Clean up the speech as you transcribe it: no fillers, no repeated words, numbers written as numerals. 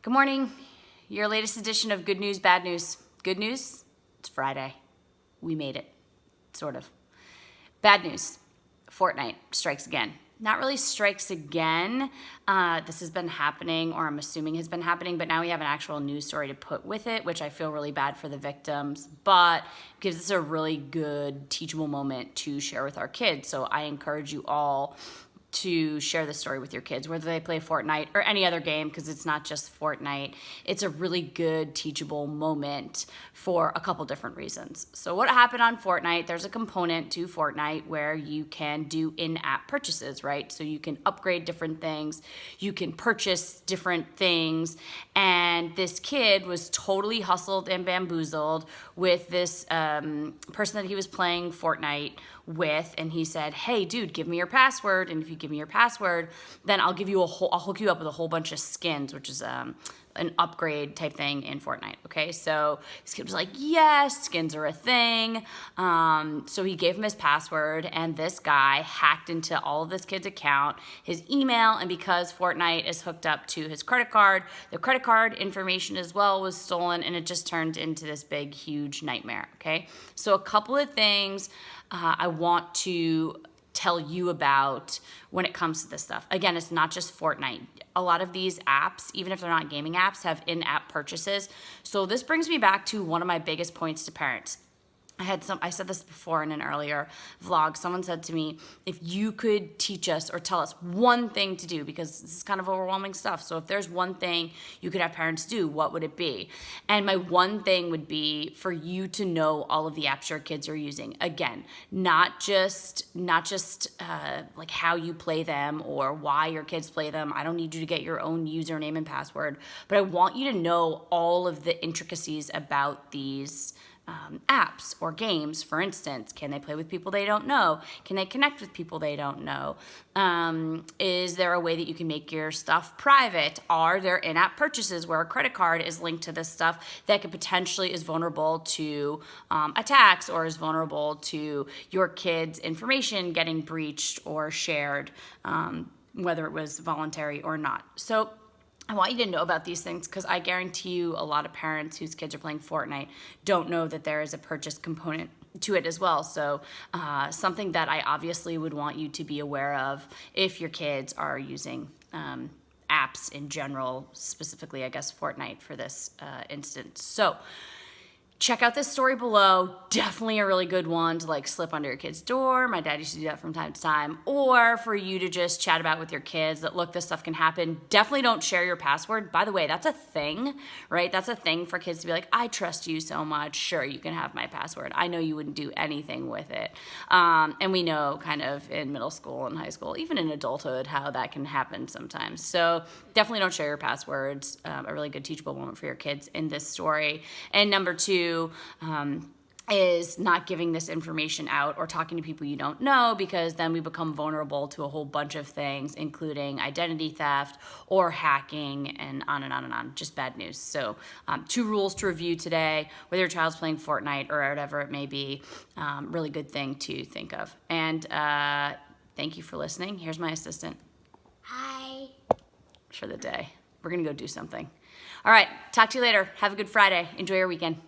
Good morning. Your latest edition of Good News, Bad News. Good news, it's Friday. We made it, sort of. Bad news, Fortnite strikes again. Not really strikes again. This has been happening, or I'm assuming has been happening, but now we have an actual news story to put with it, which I feel really bad for the victims, but gives us a really good teachable moment to share with our kids. So I encourage you all to share the story with your kids, whether they play Fortnite or any other game, because it's not just Fortnite. It's a really good teachable moment for a couple different reasons. So what happened on Fortnite, there's a component to Fortnite where you can do in-app purchases, right? So you can upgrade different things, you can purchase different things, and this kid was totally hustled and bamboozled with this person that he was playing Fortnite with, and he said, "Hey, dude, give me your password, and if you give me your password, then I'll hook you up with a whole bunch of skins," which is an upgrade type thing in Fortnite. Okay, so this kid was like, "Yes, skins are a thing." So he gave him his password, and this guy hacked into all of this kid's account, his email, and because Fortnite is hooked up to his credit card, the credit card information as well was stolen, and it just turned into this big, huge nightmare. Okay, so a couple of things I want to tell you about when it comes to this stuff. Again, it's not just Fortnite. A lot of these apps, even if they're not gaming apps, have in-app purchases. So this brings me back to one of my biggest points to parents. I said this before in an earlier vlog. Someone said to me, if you could teach us or tell us one thing to do, because this is kind of overwhelming stuff. So if there's one thing you could have parents do, what would it be? And my one thing would be for you to know all of the apps your kids are using. Again, not just like how you play them or why your kids play them. I don't need you to get your own username and password, but I want you to know all of the intricacies about these apps or games. For instance, can they play with people they don't know? Can they connect with people they don't know? Is there a way that you can make your stuff private? Are there in-app purchases where a credit card is linked to this stuff that could potentially is vulnerable to attacks, or is vulnerable to your kids' information getting breached or shared, whether it was voluntary or not? So I want you to know about these things, because I guarantee you a lot of parents whose kids are playing Fortnite don't know that there is a purchase component to it as well. So something that I obviously would want you to be aware of if your kids are using apps in general, specifically, I guess, Fortnite for this instance. So check out this story below. Definitely a really good one to like slip under your kid's door. My dad used to do that from time to time. Or for you to just chat about with your kids that, look, this stuff can happen. Definitely don't share your password. By the way, that's a thing, right? That's a thing for kids to be like, I trust you so much. Sure, you can have my password. I know you wouldn't do anything with it. And we know kind of in middle school and high school, even in adulthood, how that can happen sometimes. So definitely don't share your passwords. A really good teachable moment for your kids in this story. And number two, is not giving this information out or talking to people you don't know, because then we become vulnerable to a whole bunch of things, including identity theft or hacking, and on and on and on. Just bad news. So 2 rules to review today, whether your child's playing Fortnite or whatever it may be. Really good thing to think of. And thank you for listening. Here's my assistant. Hi. For the day. We're going to go do something. All right. Talk to you later. Have a good Friday. Enjoy your weekend.